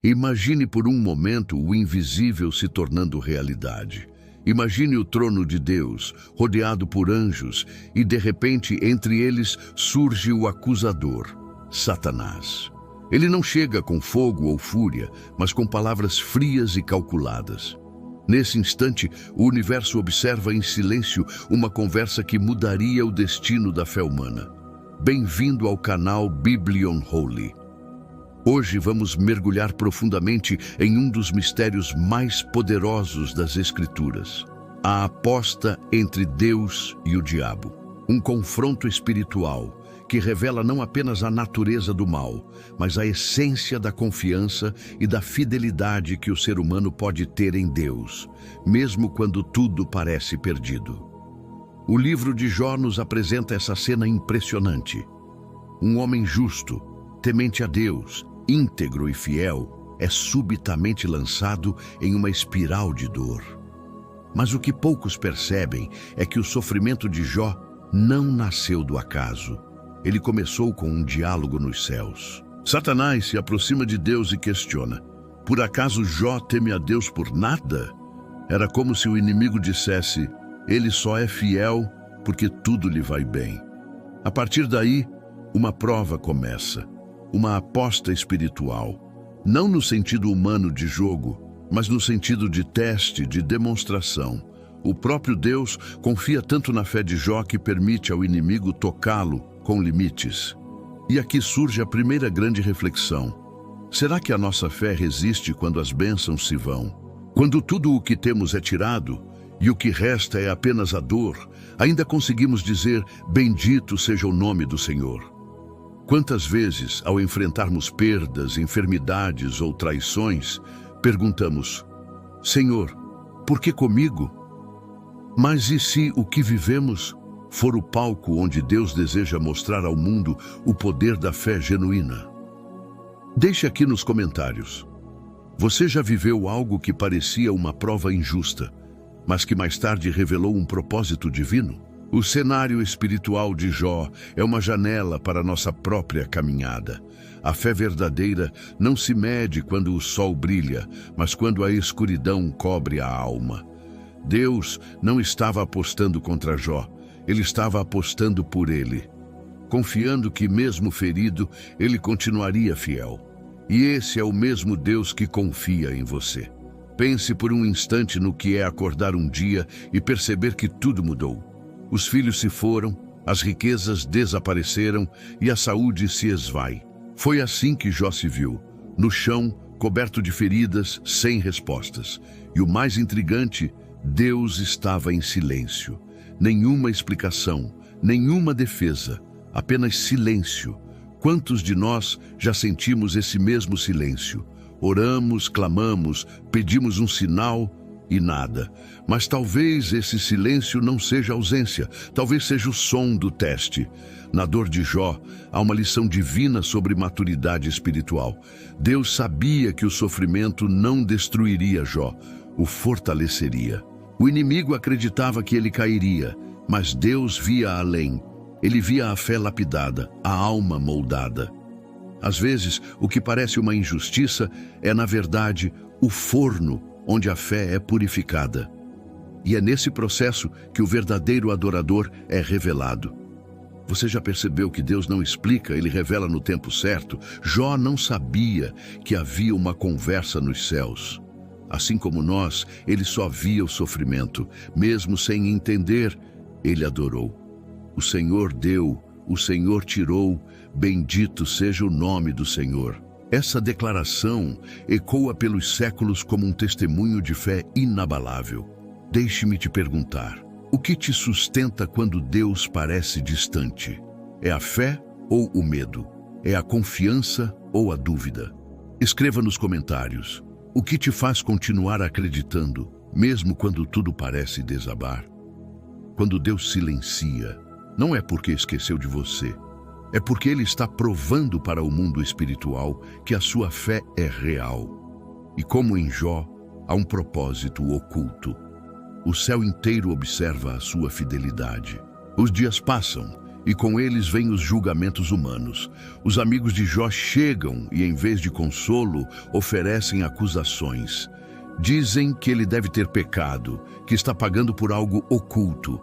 Imagine por um momento o invisível se tornando realidade. Imagine o trono de Deus, rodeado por anjos, e de repente entre eles surge o acusador, Satanás. Ele não chega com fogo ou fúria, mas com palavras frias e calculadas. Nesse instante, o universo observa em silêncio uma conversa que mudaria o destino da fé humana. Bem-vindo ao canal Biblion Holy. Hoje vamos mergulhar profundamente em um dos mistérios mais poderosos das Escrituras: a aposta entre Deus e o diabo. Um confronto espiritual que revela não apenas a natureza do mal, mas a essência da confiança e da fidelidade que o ser humano pode ter em Deus, mesmo quando tudo parece perdido. O livro de Jó nos apresenta essa cena impressionante. Um homem justo, temente a Deus, íntegro e fiel, é subitamente lançado em uma espiral de dor. Mas o que poucos percebem é que o sofrimento de Jó não nasceu do acaso. Ele começou com um diálogo nos céus. Satanás se aproxima de Deus e questiona: por acaso Jó teme a Deus por nada? Era como se o inimigo dissesse: ele só é fiel porque tudo lhe vai bem. A partir daí, uma prova começa. Uma aposta espiritual, não no sentido humano de jogo, mas no sentido de teste, de demonstração. O próprio Deus confia tanto na fé de Jó que permite ao inimigo tocá-lo com limites. E aqui surge a primeira grande reflexão. Será que a nossa fé resiste quando as bênçãos se vão? Quando tudo o que temos é tirado e o que resta é apenas a dor, ainda conseguimos dizer: bendito seja o nome do Senhor. Quantas vezes, ao enfrentarmos perdas, enfermidades ou traições, perguntamos: Senhor, por que comigo? Mas e se o que vivemos for o palco onde Deus deseja mostrar ao mundo o poder da fé genuína? Deixe aqui nos comentários. Você já viveu algo que parecia uma prova injusta, mas que mais tarde revelou um propósito divino? O cenário espiritual de Jó é uma janela para a nossa própria caminhada. A fé verdadeira não se mede quando o sol brilha, mas quando a escuridão cobre a alma. Deus não estava apostando contra Jó, ele estava apostando por ele, confiando que mesmo ferido, ele continuaria fiel. E esse é o mesmo Deus que confia em você. Pense por um instante no que é acordar um dia e perceber que tudo mudou. Os filhos se foram, as riquezas desapareceram e a saúde se esvai. Foi assim que Jó se viu, no chão, coberto de feridas, sem respostas. E o mais intrigante, Deus estava em silêncio. Nenhuma explicação, nenhuma defesa, apenas silêncio. Quantos de nós já sentimos esse mesmo silêncio? Oramos, clamamos, pedimos um sinal e nada. Mas talvez esse silêncio não seja ausência, talvez seja o som do teste. Na dor de Jó, há uma lição divina sobre maturidade espiritual. Deus sabia que o sofrimento não destruiria Jó, o fortaleceria. O inimigo acreditava que ele cairia, mas Deus via além. Ele via a fé lapidada, a alma moldada. Às vezes, o que parece uma injustiça é, na verdade, o forno onde a fé é purificada. E é nesse processo que o verdadeiro adorador é revelado. Você já percebeu que Deus não explica, ele revela no tempo certo? Jó não sabia que havia uma conversa nos céus. Assim como nós, ele só via o sofrimento. Mesmo sem entender, ele adorou. O Senhor deu, o Senhor tirou, bendito seja o nome do Senhor. Essa declaração ecoa pelos séculos como um testemunho de fé inabalável. Deixe-me te perguntar, o que te sustenta quando Deus parece distante? É a fé ou o medo? É a confiança ou a dúvida? Escreva nos comentários, o que te faz continuar acreditando, mesmo quando tudo parece desabar? Quando Deus silencia, não é porque esqueceu de você, é porque Ele está provando para o mundo espiritual que a sua fé é real. E como em Jó, há um propósito oculto. O céu inteiro observa a sua fidelidade. Os dias passam e com eles vêm os julgamentos humanos. Os amigos de Jó chegam e, em vez de consolo, oferecem acusações. Dizem que ele deve ter pecado, que está pagando por algo oculto.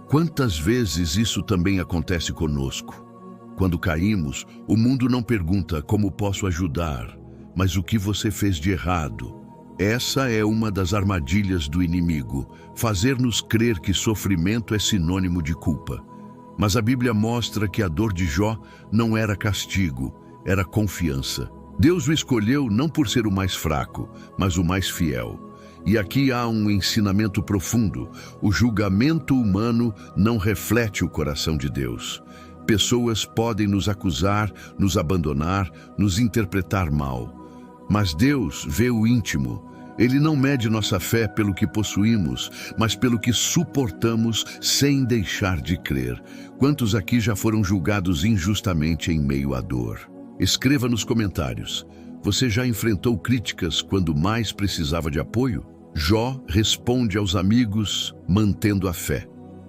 Quantas vezes isso também acontece conosco? Quando caímos, o mundo não pergunta como posso ajudar, mas o que você fez de errado. Essa é uma das armadilhas do inimigo, fazer-nos crer que sofrimento é sinônimo de culpa. Mas a Bíblia mostra que a dor de Jó não era castigo, era confiança. Deus o escolheu não por ser o mais fraco, mas o mais fiel. E aqui há um ensinamento profundo. O julgamento humano não reflete o coração de Deus. Pessoas podem nos acusar, nos abandonar, nos interpretar mal. Mas Deus vê o íntimo. Ele não mede nossa fé pelo que possuímos, mas pelo que suportamos sem deixar de crer. Quantos aqui já foram julgados injustamente em meio à dor? Escreva nos comentários. Você já enfrentou críticas quando mais precisava de apoio? Jó responde aos amigos, mantendo a fé.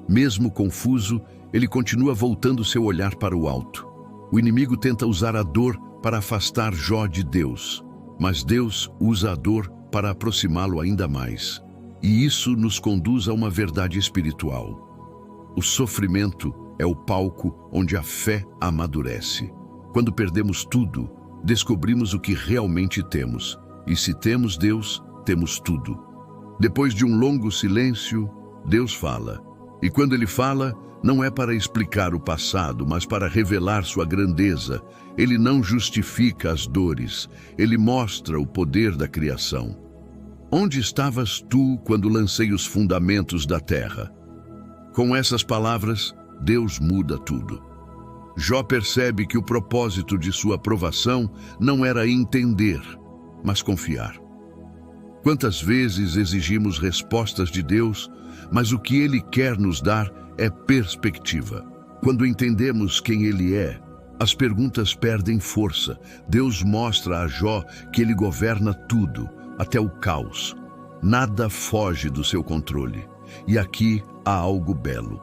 Mesmo confuso, ele continua voltando seu olhar para o alto. O inimigo tenta usar a dor para afastar Jó de Deus, mas Deus usa a dor para aproximá-lo ainda mais. E isso nos conduz a uma verdade espiritual. O sofrimento é o palco onde a fé amadurece. Quando perdemos tudo, descobrimos o que realmente temos. E se temos Deus, temos tudo. Depois de um longo silêncio, Deus fala. E quando Ele fala, não é para explicar o passado, mas para revelar sua grandeza. Ele não justifica as dores, Ele mostra o poder da criação. Onde estavas tu quando lancei os fundamentos da terra? Com essas palavras, Deus muda tudo. Jó percebe que o propósito de sua provação não era entender, mas confiar. Quantas vezes exigimos respostas de Deus, mas o que Ele quer nos dar é perspectiva. Quando entendemos quem Ele é, as perguntas perdem força. Deus mostra a Jó que Ele governa tudo, até o caos. Nada foge do seu controle. E aqui há algo belo.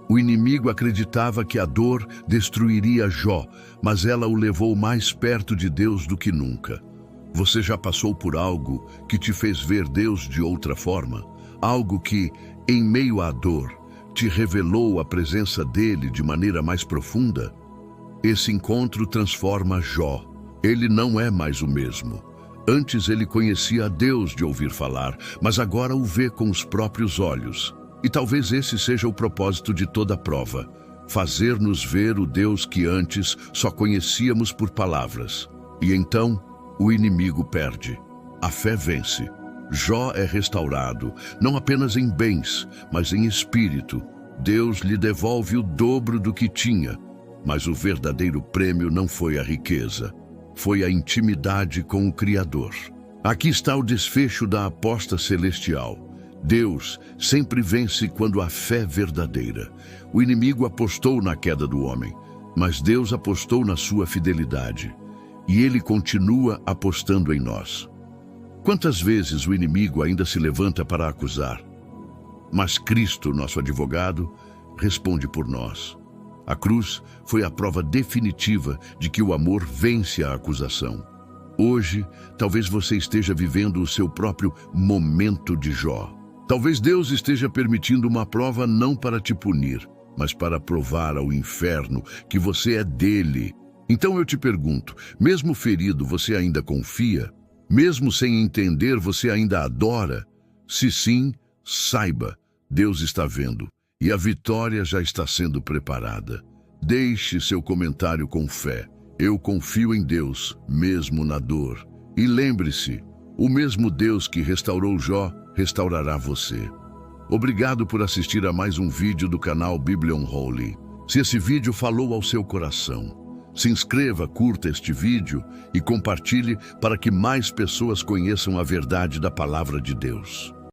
O inimigo acreditava que a dor destruiria Jó, mas ela o levou mais perto de Deus do que nunca. Você já passou por algo que te fez ver Deus de outra forma? Algo que, em meio à dor, te revelou a presença dele de maneira mais profunda? Esse encontro transforma Jó. Ele não é mais o mesmo. Antes ele conhecia a Deus de ouvir falar, mas agora o vê com os próprios olhos. E talvez esse seja o propósito de toda prova, fazer-nos ver o Deus que antes só conhecíamos por palavras. E então, o inimigo perde. A fé vence. Jó é restaurado, não apenas em bens, mas em espírito. Deus lhe devolve o dobro do que tinha, mas o verdadeiro prêmio não foi a riqueza, foi a intimidade com o Criador. Aqui está o desfecho da aposta celestial. Deus sempre vence quando a fé é verdadeira. O inimigo apostou na queda do homem, mas Deus apostou na sua fidelidade. E Ele continua apostando em nós. Quantas vezes o inimigo ainda se levanta para acusar? Mas Cristo, nosso advogado, responde por nós. A cruz foi a prova definitiva de que o amor vence a acusação. Hoje, talvez você esteja vivendo o seu próprio momento de Jó. Talvez Deus esteja permitindo uma prova não para te punir, mas para provar ao inferno que você é dele. Então eu te pergunto, mesmo ferido, você ainda confia? Mesmo sem entender, você ainda adora? Se sim, saiba, Deus está vendo e a vitória já está sendo preparada. Deixe seu comentário com fé. Eu confio em Deus, mesmo na dor. E lembre-se, o mesmo Deus que restaurou Jó, restaurará você. Obrigado por assistir a mais um vídeo do canal Bíblia Unholy. Se esse vídeo falou ao seu coração, se inscreva, curta este vídeo e compartilhe para que mais pessoas conheçam a verdade da Palavra de Deus.